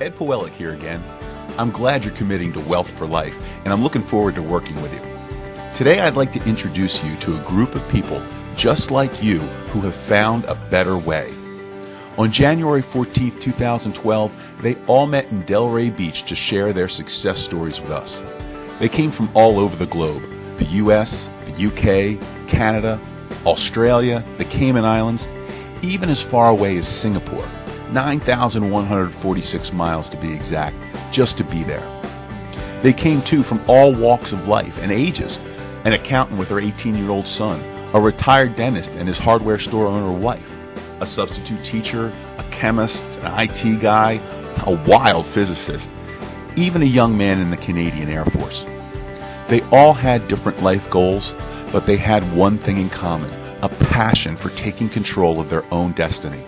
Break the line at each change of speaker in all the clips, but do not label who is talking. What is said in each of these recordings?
Ed Pawelek here again. I'm glad you're committing to Wealth for Life, and I'm looking forward to working with you. Today I'd like to introduce you to a group of people just like you who have found a better way. On January 14, 2012, they all met in Delray Beach to share their success stories with us. They came from all over the globe, the US, the UK, Canada, Australia, the Cayman Islands, even as far away as Singapore, 9,146 miles to be exact, just to be there. They came too from all walks of life and ages, an accountant with her 18-year-old son, a retired dentist and his hardware store owner wife, a substitute teacher, a chemist, an IT guy, a wild physicist, even a young man in the Canadian Air Force. They all had different life goals, but they had one thing in common, a passion for taking control of their own destiny.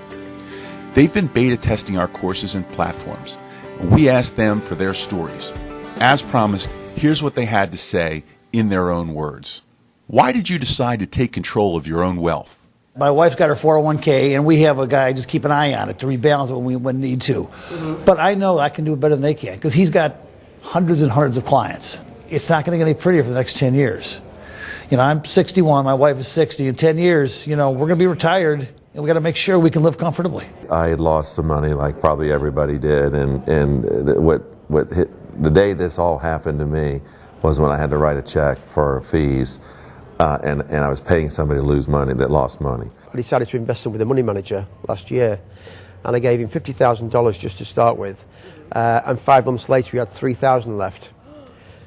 They've been beta testing our courses and platforms, and we asked them for their stories. As promised, here's what they had to say in their own words. Why did you decide to take control of your own wealth?
My wife's got her 401k, and we have a guy just keep an eye on it to rebalance it when we need to. But I know I can do it better than they can because he's got hundreds and hundreds of clients. It's not going to get any prettier for the next 10 years. You know, I'm 61, my wife is 60. In 10 years, you know, we're going to be retired, and we got to make sure we can live comfortably.
I had lost some money, like probably everybody did, and what hit the day this all happened to me was when I had to write a check for fees. And I was paying somebody to lose money that lost money.
I decided to invest with a money manager last year, and I gave him $50,000 just to start with, and 5 months later he had $3,000 left.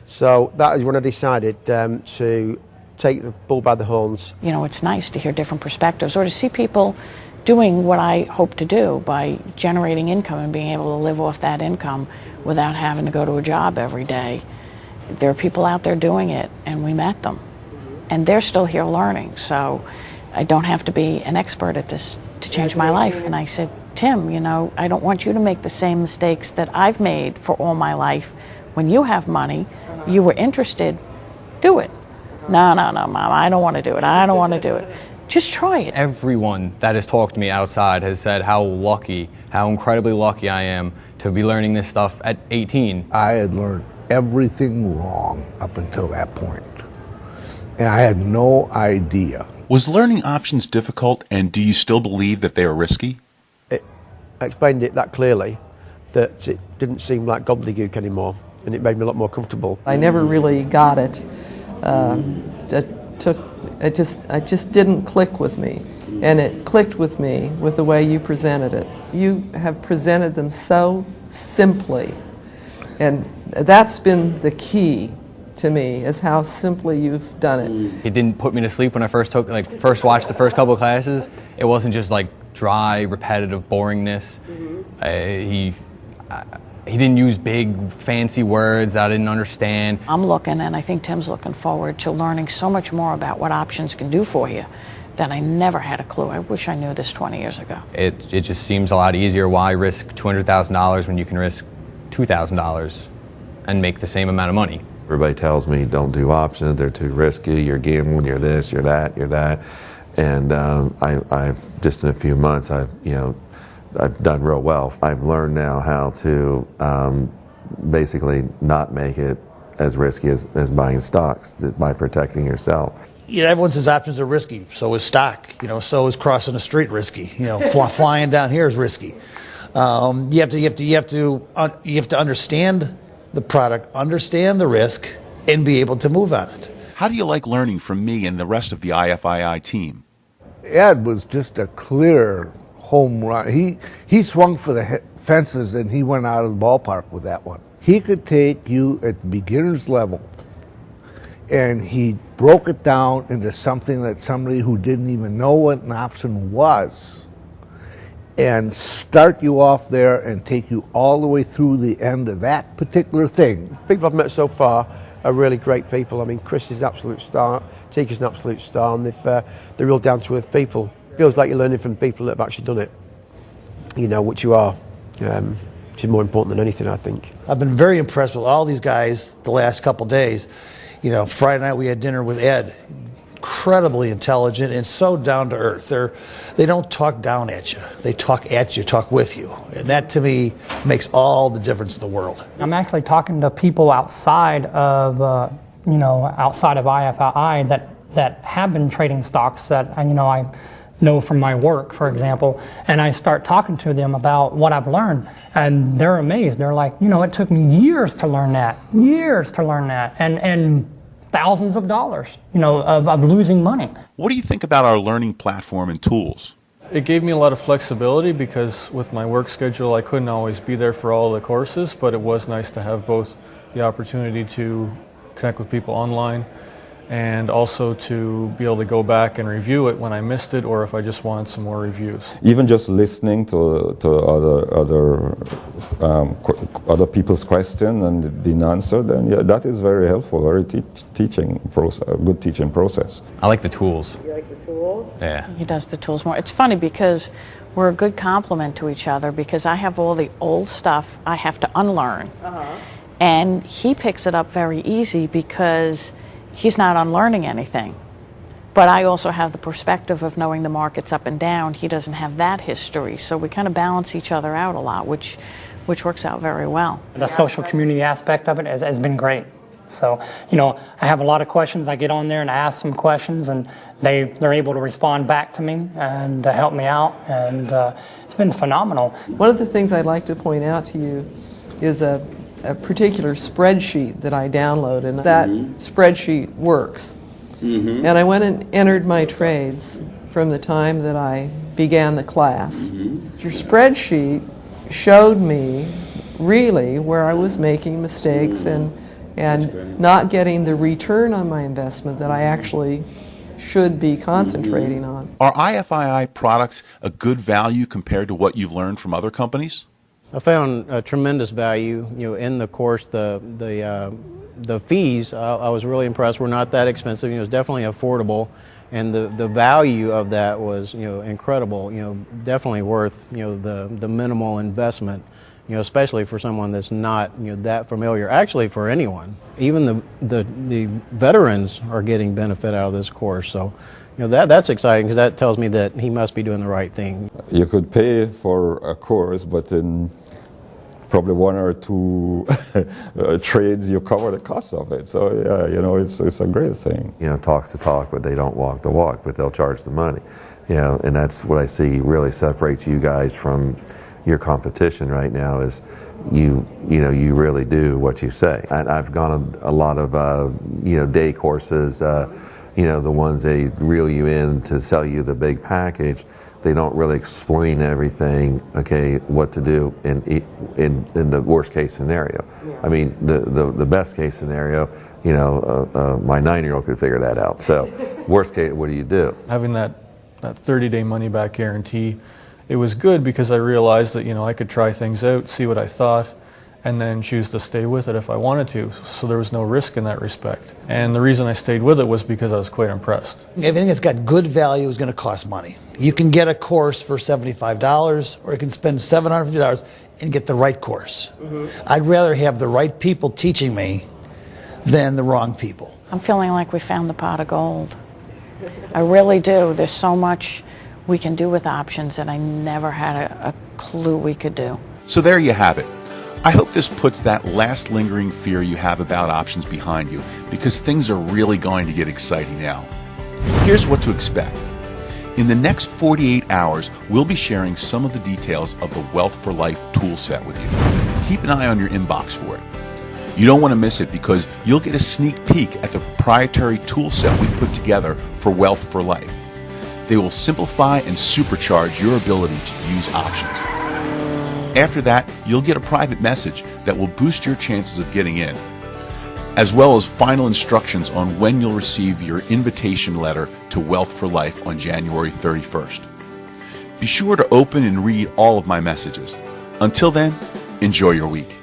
So that is when I decided to take the bull by the horns.
You know, it's nice to hear different perspectives or to see people doing what I hope to do by generating income and being able to live off that income without having to go to a job every day. There are people out there doing it, and we met them. And they're still here learning, so I don't have to be an expert at this to change my life. And I said, Tim, you know, I don't want you to make the same mistakes that I've made for all my life. When you have money, you were interested, do it. No, Mom, I don't want to do it. I don't want to do it. Just try it.
Everyone that has talked to me outside has said how lucky, how incredibly lucky I am to be learning this stuff at 18.
I had learned everything wrong up until that point. And I had no idea.
Was learning options difficult, and do you still believe that they are risky?
I explained it that clearly, that it didn't seem like gobbledygook anymore, and it made me a lot more comfortable.
I never really got it. It just didn't click with me, and it clicked with me with the way you presented it. You have presented them so simply, and that's been the key to me, is how simply you've done it.
It didn't put me to sleep when I first watched the first couple of classes. It wasn't just like dry, repetitive boringness. He didn't use big, fancy words that I didn't understand.
I'm looking, and I think Tim's looking forward to learning so much more about what options can do for you that I never had a clue. I wish I knew this 20 years ago.
It just seems a lot easier. Why risk $200,000 when you can risk $2,000 and make the same amount of money?
Everybody tells me don't do options, they're too risky, you're gambling, you're this, you're that. And I've just in a few months, I've done real well. I've learned now how to basically not make it as risky as buying stocks by protecting yourself.
You know, everyone says options are risky. So is stock. You know, so is crossing the street risky. You know, flying down here is risky. You have to understand the product, understand the risk, and be able to move on it.
How do you like learning from me and the rest of the IFII team?
Ed was just a clear home run. He swung for the fences, and he went out of the ballpark with that one. He could take you at the beginner's level, and he broke it down into something that somebody who didn't even know what an option was, and start you off there and take you all the way through the end of that particular thing.
People I've met so far are really great people. I mean, Chris is an absolute star, Tika's an absolute star, and they're real down-to-earth people. It feels like you're learning from people that have actually done it, you know, which you are, which is more important than anything, I think.
I've been very impressed with all these guys the last couple days. You know, Friday night we had dinner with Ed. incredibly intelligent and so down to earth. They don't talk down at you. They talk at you, talk with you. And that to me makes all the difference in the world.
I'm actually talking to people outside of, outside of IFI that have been trading stocks that, I know from my work, for example, and I start talking to them about what I've learned, and they're amazed. They're like, it took me years to learn that, and thousands of dollars, of losing money.
What do you think about our learning platform and tools?
It gave me a lot of flexibility because with my work schedule I couldn't always be there for all the courses, but it was nice to have both the opportunity to connect with people online and also to be able to go back and review it when I missed it or if I just wanted some more reviews.
Even just listening to other people's question and being answered, and yeah, that is very helpful, very teaching process, a good teaching process.
I like the tools.
You like the tools?
Yeah.
He does the tools more. It's funny because we're a good complement to each other because I have all the old stuff I have to unlearn. And he picks it up very easy because he's not unlearning anything. But I also have the perspective of knowing the markets up and down. He doesn't have that history. So we kind of balance each other out a lot, which works out very well.
The social community aspect of it has been great. So, I have a lot of questions. I get on there and I ask some questions, and they're able to respond back to me and help me out, and it's been phenomenal.
One of the things I'd like to point out to you is a particular spreadsheet that I download, and that spreadsheet works. And I went and entered my trades from the time that I began the class. Your spreadsheet showed me really where I was making mistakes and not getting the return on my investment that I actually should be concentrating on.
Are IFII products a good value compared to what you've learned from other companies?
I found a tremendous value, in the course. The fees, I was really impressed, were not that expensive. It was definitely affordable, and the value of that was, incredible. Definitely worth, the minimal investment. Especially for someone that's not, that familiar. Actually, for anyone, even the veterans are getting benefit out of this course. So, that's exciting because that tells me that he must be doing the right thing.
You could pay for a course, but in probably one or two trades, you cover the cost of it. So yeah, it's a great thing.
Talk's the talk, but they don't walk the walk, but they'll charge the money. And that's what I see really separates you guys from your competition right now is you really do what you say. I've gone on a lot of day courses, the ones they reel you in to sell you the big package. They don't really explain everything, what to do in the worst case scenario. Yeah. I mean, the best case scenario, my 9-year-old could figure that out. So worst case, what do you do?
Having that 30-day money-back guarantee, it was good because I realized that, I could try things out, see what I thought, and then choose to stay with it if I wanted to. So there was no risk in that respect. And the reason I stayed with it was because I was quite impressed.
Everything that's got good value is going to cost money. You can get a course for $75, or you can spend $750 and get the right course. I'd rather have the right people teaching me than the wrong people.
I'm feeling like we found the pot of gold. I really do. There's so much we can do with options that I never had a clue we could do.
So there you have it. I hope this puts that last lingering fear you have about options behind you, because things are really going to get exciting now. Here's what to expect. In the next 48 hours, we'll be sharing some of the details of the Wealth for Life tool set with you. Keep an eye on your inbox for it. You don't want to miss it because you'll get a sneak peek at the proprietary tool set we put together for Wealth for Life. They will simplify and supercharge your ability to use options. After that, you'll get a private message that will boost your chances of getting in, as well as final instructions on when you'll receive your invitation letter to Wealth for Life on January 31st. Be sure to open and read all of my messages. Until then, enjoy your week.